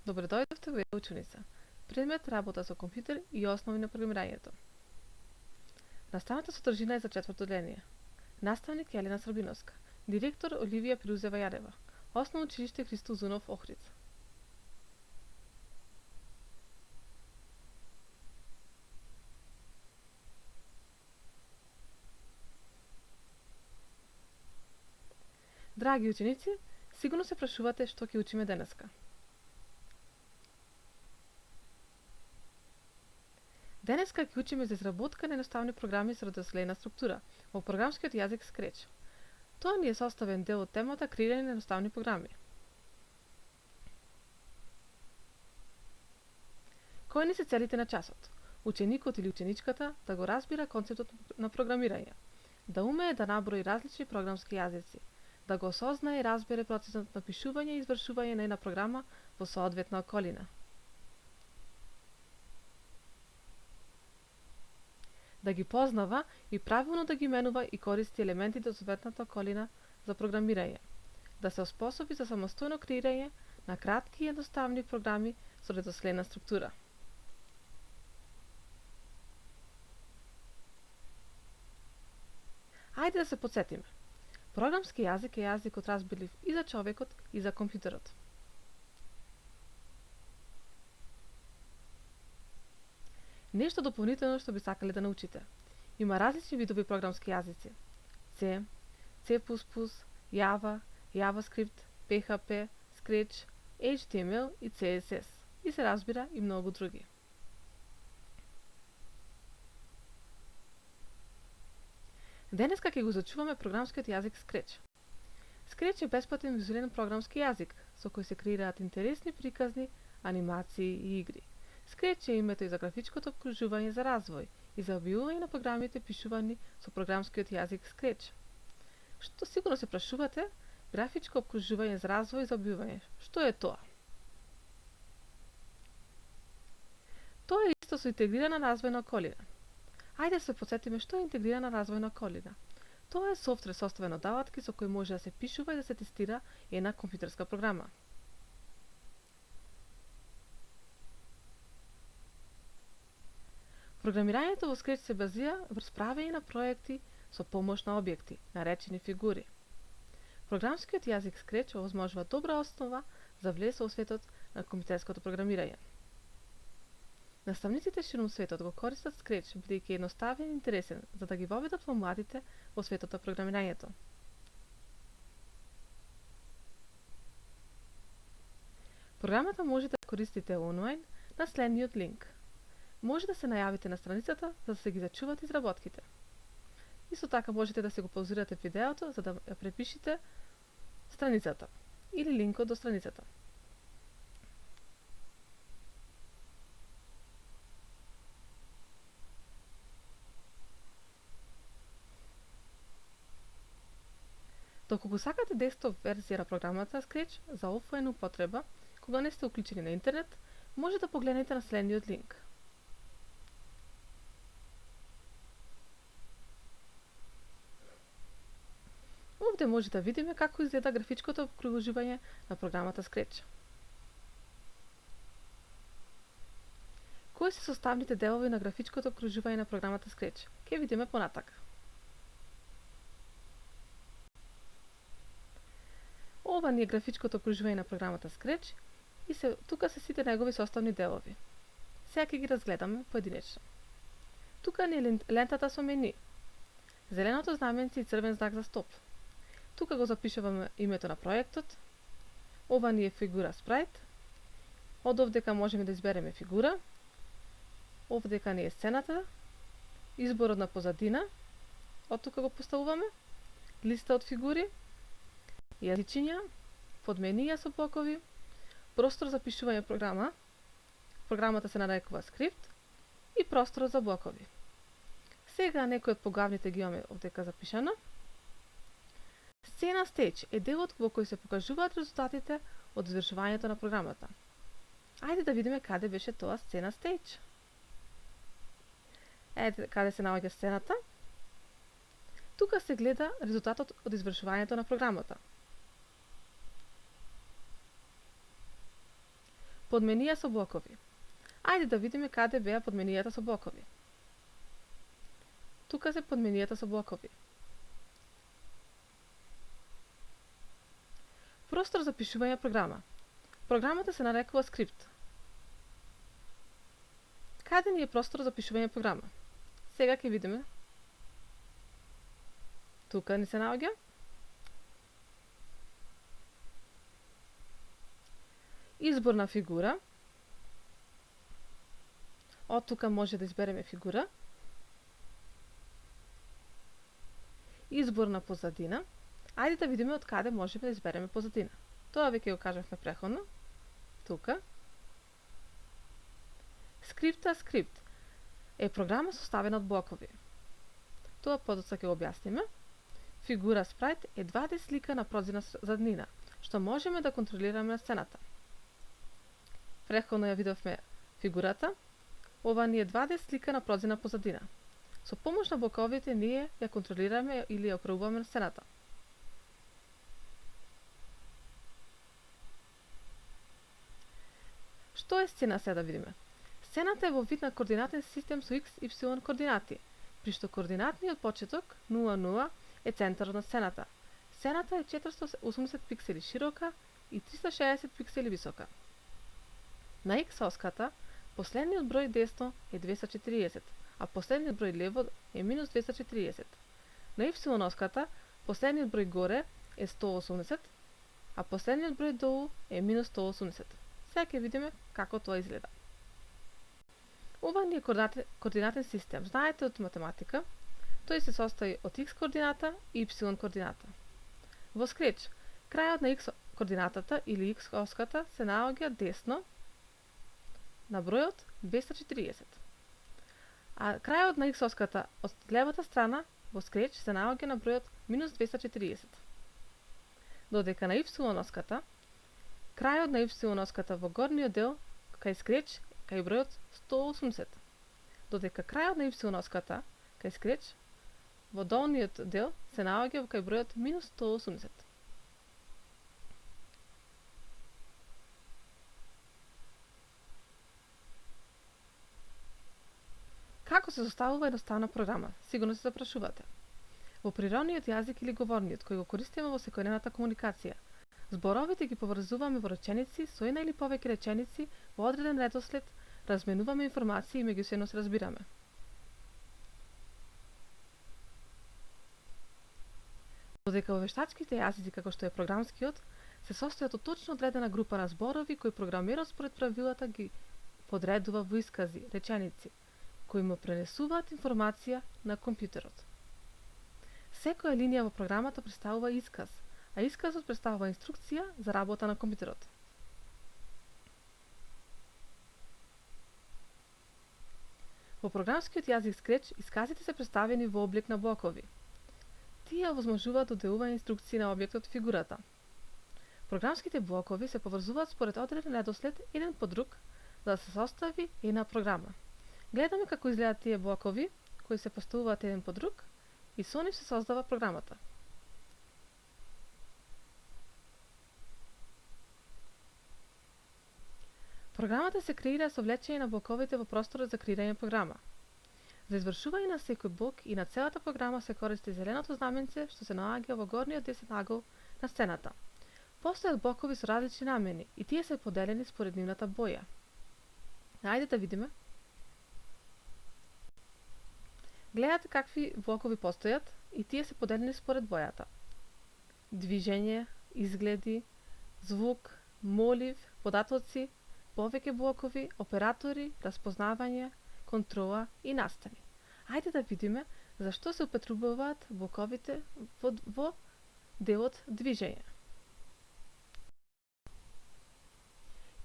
Добре дојдовте во ученица. Предмет работа со компјутер и основи на програмирањето. Наставната содржина е за четврто одделение. Наставник Елена Србиновска. Директор Оливија Пирузева Јарева. Основно училиште Христо Зунов Охридска. Драги ученици, сигурно се прашувате што ќе учиме денеска. Денеска ќе учиме за изработка на едноставни програми со редоследна структура во програмскиот јазик Scratch. Тоа ни е составен дел од темата креирање на едноставни програми. Кои ни се целите на часот? Ученикот или ученичката да го разбира концептот на програмирање, да умее да наброи различни програмски јазици, да го осознае и разбере процесот на пишување и извршување на една програма во соодветна околина. Да ги познава и правилно да ги менува и користи елементите од соодветната околина за програмирање, да се оспособи за самостојно креирање на кратки и едноставни програми со редоследна структура. Ајде да се потсетиме. Програмски јазик е јазикот разбирлив и за човекот и за компјутерот. Нешто дополнително што би сакале да научите. Има различни видови програмски јазици. C, C++, Java, JavaScript, PHP, Scratch, HTML и CSS. И се разбира и многу други. Денеска ќе го изучуваме програмскиот јазик Scratch. Scratch е бесплатен визуелен програмски јазик со кој се креираат интересни приказни, анимации и игри. Scratch е името и за графичкото обкружување за развој и за објавување на програмите пишувани со програмскиот јазик Scratch. Што сигурно се прашувате, графичко обкружување за развој и за објавување, што е тоа? Тоа е исто со интегрирана развојна околина. Ајде се потсетиме што е интегрирана развојна околина. Тоа е софтвер составен од алатки со кој може да се пишува и да се тестира една компјутерска програма. Програмирањето во Scratch се базира врз правење на проекти со помош на објекти, наречени фигури. Програмскиот јазик Scratch овозможува добра основа за влез во светот на компјутерското програмирање. Наставниците ширум светот го користат Scratch бидејќи е едноставен и интересен за да ги воведат во младите во светот на програмирањето. Програмата може да користите онлайн на следниот линк. Може да се најавите на страницата за да се ги зачуват изработките. Исто така можете да се го паузирате видеото за да ја препишите страницата или линкот до страницата. Доколку сакате десктоп верзија на програмата Scratch за офлајн употреба, кога не сте уклучени на интернет, може да погледнете на следниот линк. Овде може да видиме како изгледа графичкото обкружување на програмата Scratch. Кои се составните делови на графичкото обкружување на програмата Scratch? Ке видиме понатака. Ова ни е графичкото обкружување на програмата Scratch и тука се сите негови составни делови. Сега ќе ги разгледаме поединечно. Тука ни е лентата со мени, зеленото знаменце и црвен знак за стоп. Тука го запишуваме името на проектот. Ова ни е фигура спрајт. Од овдека можеме да избереме фигура. Овдека ни е сцената. Изборот на позадина. Од тука го поставуваме. Листа од фигури. Јазичиња. Подменија со блокови. Простор за пишување програма. Програмата се нарекува скрипт. И простор за блокови. Сега некои од поглавните ги имаме овдека запишано. Сцена Stage е делот во кој се покажуваат резултатите од извршувањето на програмата. Ајде да видиме каде беше тоа Сцена Stage. Ете каде се наоѓа сцената. Тука се гледа резултатот од извршувањето на програмата. Подменија со блокови. Ајде да видиме каде беа подменијата со блокови. Тука се подменијата со блокови. Простор за пишување програма. Програмата се нарекува скрипт. Каде ни е простор за пишување програма? Сега ќе видиме. Тука ни се наоѓа. Избор на фигура. Од тука може да избереме фигура. Избор на позадина. Ајде да видиме од каде можеме да избереме позадина. Тоа веќе го кажавме претходно. Тука. Скрипт е програма составена од блокови. Тоа подоцна ќе го објасниме. Фигура спрајт е 2D слика на прозирна заднина, што можеме да контролираме на сцената. Претходно ја видовме фигурата. Ова ни е 2D слика на прозирна позадина. Со помош на блоковите ние ја контролираме или ја окружуваме на сцената. Што е сцена сега да видиме? Сцената е во вид на координатен систем со X, Y координати, при што координатниот почеток 0,0 е центарот на сцената. Сцената е 480 пиксели широка и 360 пиксели висока. На X оската последниот број десно е 240, а последниот број лево е минус 240. На Y оската последниот број горе е 180, а последниот број долу е минус 180. Сега ќе видиме како тоа изгледа. Ова ни е координатен систем. Знаете од математика, тој се состои од X координата и Y координата. Во Scratch, крајот на X координатата или X оската се наоѓа десно на бројот 240. А крајот на X оската од левата страна во Scratch се наоѓа на бројот минус 240. Додека на Y оската, крајот на Y оската во горниот дел кај Scratch кај бројот 180. Додека крајот на Y оската кај Scratch во долниот дел се наоѓа кај бројот минус 180. Како се составува едноставна програма? Сигурно се запрашувате. Во природниот јазик или говорниот, кој го користиме во секојдневната комуникација, зборовите ги поврзуваме во реченици со една или повеќе реченици во одреден редослед, разменуваме информации и меѓусебно се разбираме. Додека во вештачките јазици како што е програмскиот, се состојат од точно одредена група на зборови кои програмерот според правилата ги подредува во искази, реченици, кои му пренесуваат информација на компјутерот. Секоја линија во програмата представува исказ, а исказот представува инструкција за работа на компјутерот. Во програмскиот јазик Scratch исказите се представени во облик на блокови. Тие овозможуваат доделување инструкции на објектот фигурата. Програмските блокови се поврзуваат според одреден редослед еден по друг за да се состави една програма. Гледаме како изгледаат тие блокови кои се поставуваат еден по друг и со нив се создава програмата. Програмата се креира со влечење на блоковите во просторот за креирање програма. За извршување на секој блок и на целата програма се користи зеленото знаменце што се наоѓа во горниот десен агол на сцената. Постојат блокови со различни намени и тие се поделени според нивната боја. Ајде да видиме. Гледате какви блокови постојат и тие се поделени според бојата. Движење, изгледи, звук, молив, податоци, повеќе блокови, оператори, распознавање, контрола и настани. Ајде да видиме зашто се употребуваат блоковите во делот движење.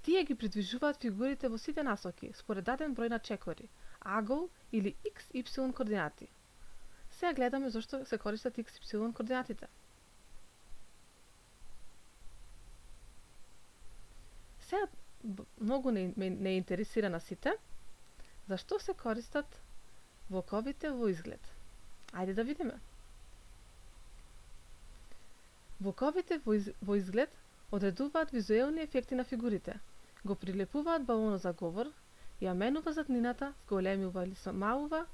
Тие ги придвижуваат фигурите во сите насоки, според даден број на чекори, агол или XY координати. Сега гледаме зашто се користат XY координатите. Сега многу не интересира на сите зашто се користат блоковите во изглед. Ајде да видиме. Блоковите во изглед одредуваат визуелни ефекти на фигурите, Го прилепуваат балонот за говор, ја менува заднината, зголемува или смалува,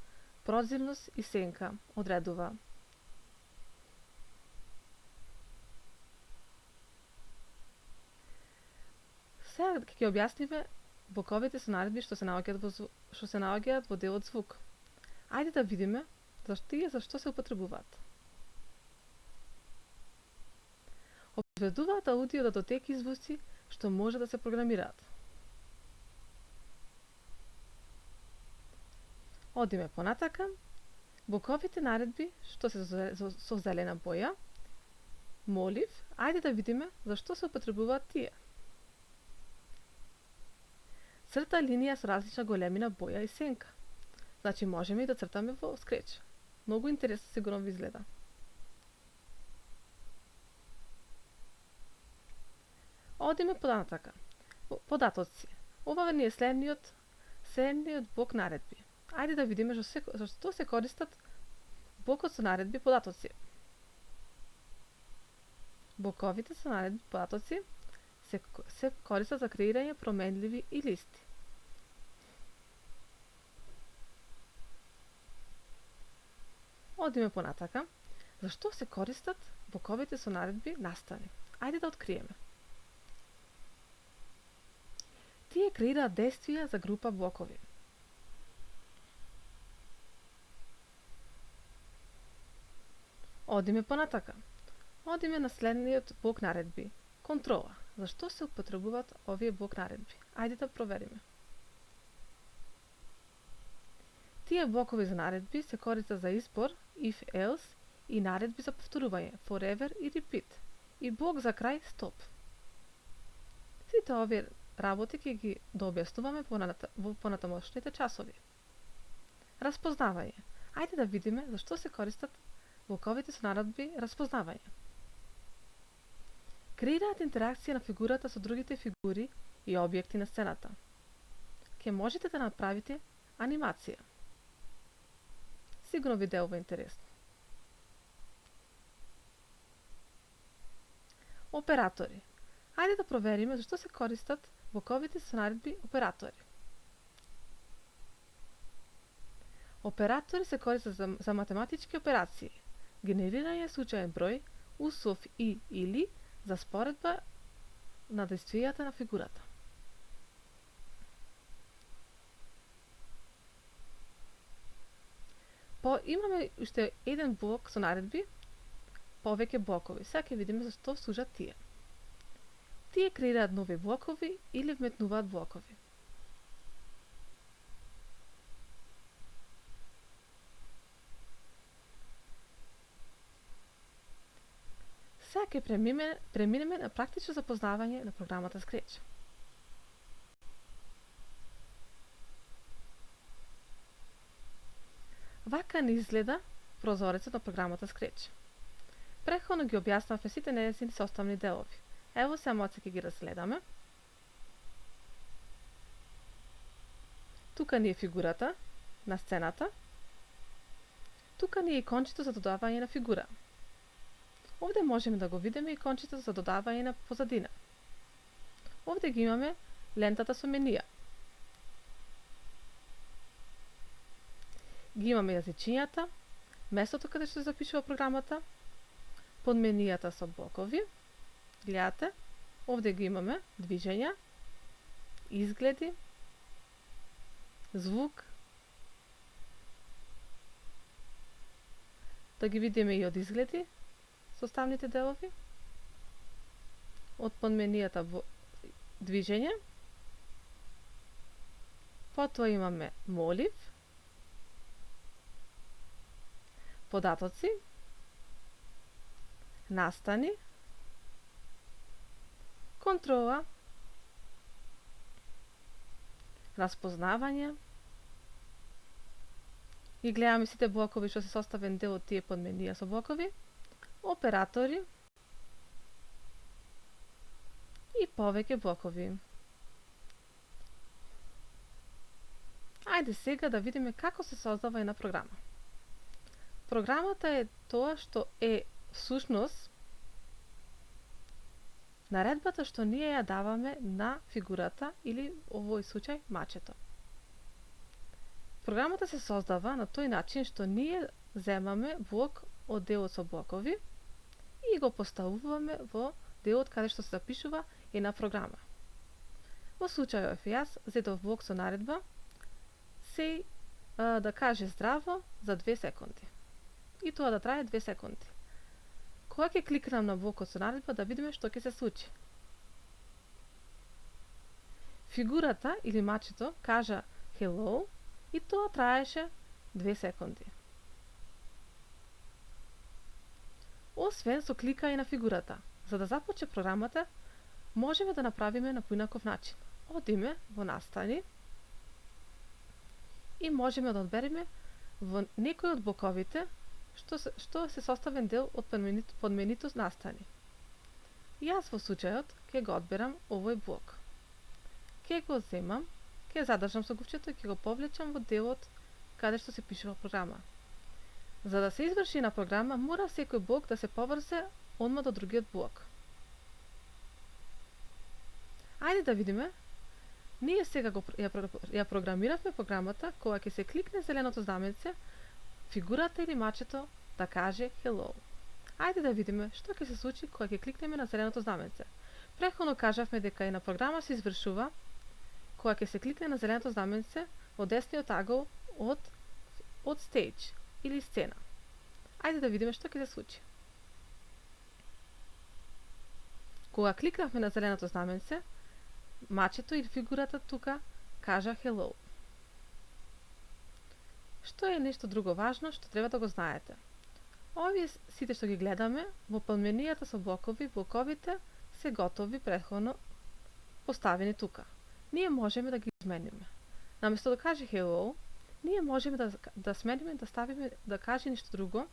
прозирност и сенка, одредува. Сега ќе ги објасниме боковите со наредби што се наоѓаат во делот звук. Ајде да видиме зашто се употребуваат. Обезбедуваат аудио датотеки и звуци што може да се програмираат. Одиме понатака. Боковите наредби што се со зелена боја. Молив, ајде да видиме зашто се употребуваат тие. Црта линија со различна големина, боја и сенка. Значи можеме и да цртаме во Scratch. Многу интересно сигурно ви изгледа. Одиме понатака. Податоци. Ова ни е следниот блок наредби. Ајде да видиме зашто се користат блокот со наредби податоци. Боковите со наредби податоци се користат за креирање променливи и листи. Одиме понатака. Зашто се користат боковите со наредби настани? Ајде да откриеме. Тие креираат действија за група блокови. Одиме понатака. Одиме на следниот блок наредби. Контрола. Зашто се употребуваат овие блок наредби? Ајде да провериме. Тие блокови за наредби се користат за избор, if, else и наредби за повторување, forever и repeat. И блок за крај, stop. Сите овие работи ќе ги дообјаснуваме во понатамошните часови. Распознавање. Ајде да видиме зашто се користат блоковите со наредби распознавање. Креираат интеракција на фигурата со другите фигури и објекти на сцената. Ке можете да направите анимација. Сигурно ви делува интересно. Оператори. Ајде да провериме зашто се користат блоковите со наредби оператори. Оператори се користат за математички операции, генерирање случаен број, услов и или за споредба на действијата на фигурата. Имаме уште еден блок со наредби, повеќе блокови. Сега ќе видиме зашто служат тие. Тие креираат нови блокови или вметнуваат блокови. Сега ќе преминеме на практично запознавање на програмата Scratch. Вака ни изгледа прозорецот на програмата Scratch. Претходно ги објаснавме сите нејзини составни делови. Ево се моци ќе ги разгледаме. Тука ни е фигурата на сцената. Тука ни е икончето за додавање на фигура. Овде можеме да го видиме икончето за додавање на позадина. Овде ги имаме лентата со менија. Ги имаме јазичињата, местото каде што се запишува програмата, под менијата со блокови. Гледате, овде ги имаме движења, изгледи, звук. Да ги видиме и од изгледи, составните делови. Од подменијата движење. Потоа имаме молив, податоци, настани, контрола, распознавање. И гледаме сите блокови што се составен дел од тие подменија со блокови, оператори и повеќе блокови. Ајде сега да видиме како се создава една програма. Програмата е тоа што е всушност наредбата што ние ја даваме на фигурата или овој случај мачето. Програмата се создава на тој начин што ние земаме блок од делот со блокови и го поставуваме во делот каде што се запишува една програма. Во случајов јас зедов блок со наредба сеј да каже здраво за 2 секунди. И тоа да трае 2 секунди. Кога ќе кликнам на блокот со наредба да видиме што ќе се случи. Фигурата или мачето кажа hello и тоа траеше 2 секунди. Освен со кликање на фигурата, за да започне програмата, можеме да направиме на поинаков начин. Одиме во настани и можеме да одбереме во некој од блоковите што се составен дел од подменито настани. Јас во случајот ќе го одберам овој блок. Ќе го земам, ќе задржам со гувчето и ќе го повлечам во делот каде што се пишува програма. За да се изврши на програма, мора секој блок да се поврзе одма до другиот блок. Ајде да видиме. Ние сега ја програмиравме програмата кога ќе се кликне зеленото знаменце, фигурата или мачето да каже hello. Ајде да видиме што ќе се случи кога ќе кликнеме на зеленото знаменце. Претходно кажавме дека една програма се извршува кога ќе се кликне на зеленото знаменце во десниот агол од stage или сцена. Ајде да видиме што ќе се случи. Кога кликнавме на зеленото знаменце, мачето или фигурата тука кажа hello. Што е нешто друго важно што треба да го знаете? Овие сите што ги гледаме во подменијата со блоковите се готови претходно поставени тука. Ние можеме да ги измениме. Наместо да каже hello, ние можеме да смениме да ставиме да каже нешто друго,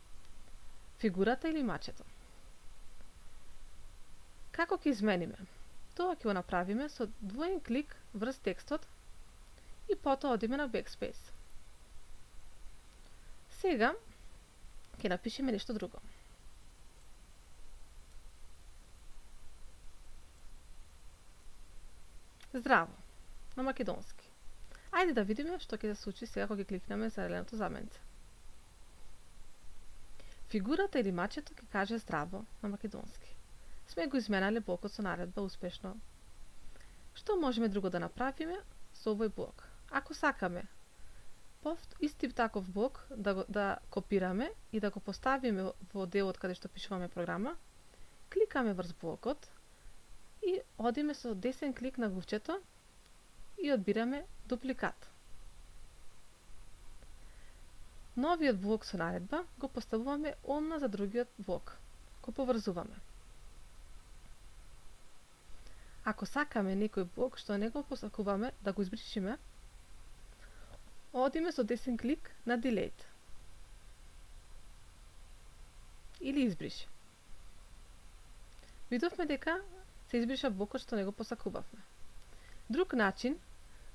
фигурата или мачето. Како ќе измениме? Тоа ќе го направиме со двоен клик врз текстот и потоа одиме на backspace. Сега ќе напишеме нешто друго. Здраво, на македонски. Ајде да видиме што ќе се случи сега кога ќе кликнеме зеленото знаменце. Фигурата или мачето ќе каже здраво на македонски. Сме го изменале блокот со наредба успешно. Што можеме друго да направиме со овој блок? Ако сакаме исти таков блок да копираме и да го поставиме во делот каде што пишуваме програма, кликаме врз блокот и одиме со десен клик на гувчето и одбираме дупликат. Новиот блок со наредба го поставуваме одма за другиот блок. Го поврзуваме. Ако сакаме некој блок што не го посакуваме да го избришиме, одиме со десен клик на delete или избриши. Видовме дека се избриша блокот што не го посакувавме. Друг начин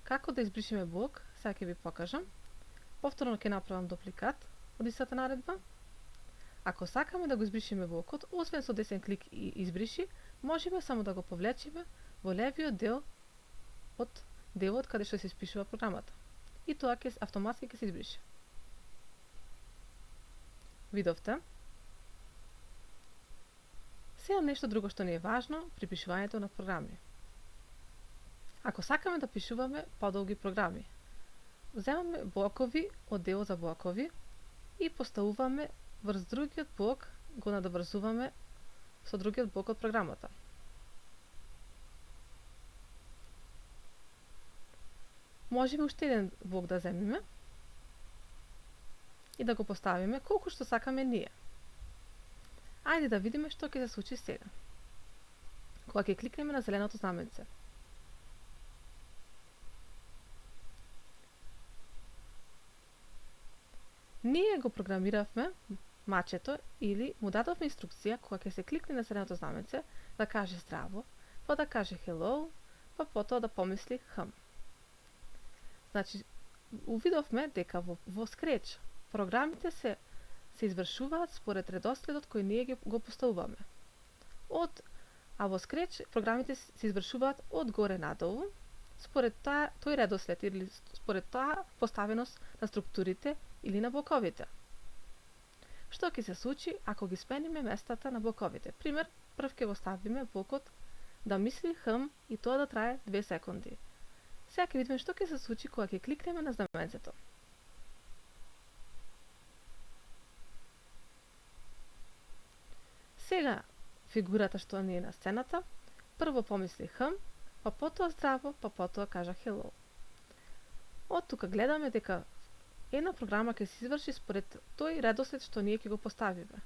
како да избришиме блок, сега ќе ви покажам. Повторно ќе направам дупликат од истата наредба. Ако сакаме да го избришиме блокот, освен со десен клик и избриши, можеме само да го повлечеме во левиот дел од делот каде што се испишува програмата. И тоа автоматски ќе се избрише. Видовте? Сега нешто друго што ни е важно при пишувањето на програми. Ако сакаме да пишуваме подолги програми, земаме блокови од делот за блокови и поставуваме врз другиот блок, го надоврзуваме со другиот блок од програмата. Можеме уште еден блок да земиме и да го поставиме колку што сакаме ние. Ајде да видиме што ќе се случи сега. Кога ќе кликнеме на зеленото знаменце. Ние го програмиравме мачето или му дадовме инструкција кога ќе се кликне на зеленото знаменце да каже здраво, па да каже hello, па потоа да помисли хм. Значи, увидовме дека во Scratch програмите се извршуваат според редоследот кој ние го поставуваме. Од А во Scratch програмите се извршуваат од горе надолу, според тој редослед или според таа поставеност на структурите или на блоковите. Што ќе се случи ако ги смениме местата на блоковите? Пример, прв ќе го ставиме блокот да мисли хм и тоа да трае 2 секунди. Сега ќе видиме што ќе се случи кога ќе кликнеме на знаменцето. Сега фигурата што ни е на сцената, прво помисли хм, па потоа здраво, па потоа кажа hello. Од тука гледаме дека една програма ќе се изврши според тој редослед што ние ќе го поставиме.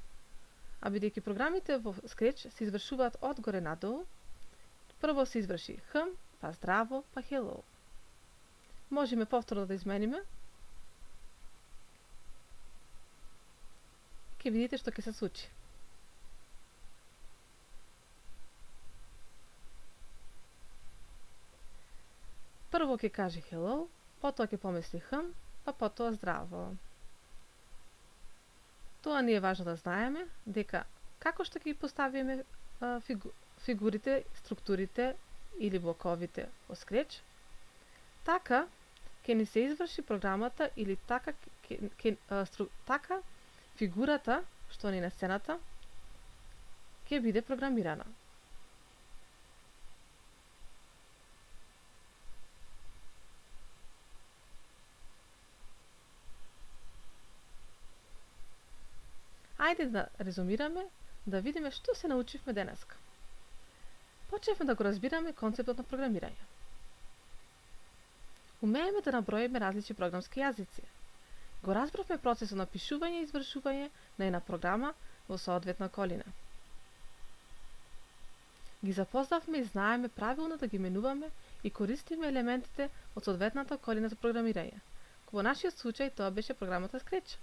А бидејќи програмите во Scratch се извршуваат од горе надолу, прво се изврши хм, па здраво, па hello. Можеме повторно да измениме. Ќе видите што ќе се случи. Прво ќе каже hello, потоа ќе помисли хм, па потоа здраво. Тоа ни е важно да знаеме дека како што ќе поставиме фигурите, структурите или блоковите во Scratch, така ќе ни се изврши програмата или така така фигурата што ни на сцената ќе биде програмирана. Ајде да резумираме, да видиме што се научивме денеска. Почневме да го разбираме концептот на програмирање. Умееме да наброиме различни програмски јазици. Го разбравме процесот на пишување и извршување на една програма во соодветна колина. Ги запознавме и знаеме правилно да ги менуваме и користиме елементите од соодветната колина за програмирање. Во нашиот случај тоа беше програмата Scratch.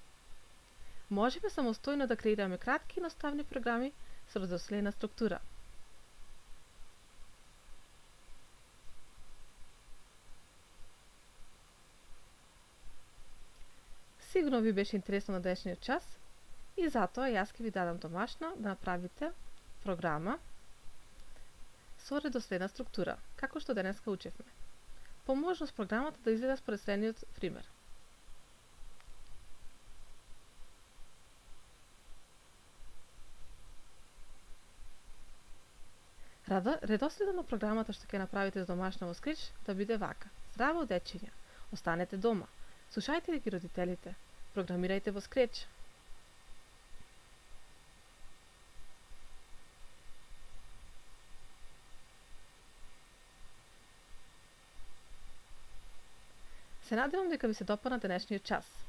Можеме самостојно да креираме кратки и едноставни програми со разослена структура. Сигурно ви беше интересно на денешниот час и затоа јас ќе ви дадам домашно да направите програма со редоследна структура, како што денеска учевме. По можност програмата да изгледа според следниот пример. Редоследот на програмата што ќе направите за домашно во Scratch да биде вака. Здраво дечиња, останете дома, слушајте ги родителите, програмирајте во Scratch. Се надевам дека ви се допадна денешниот час.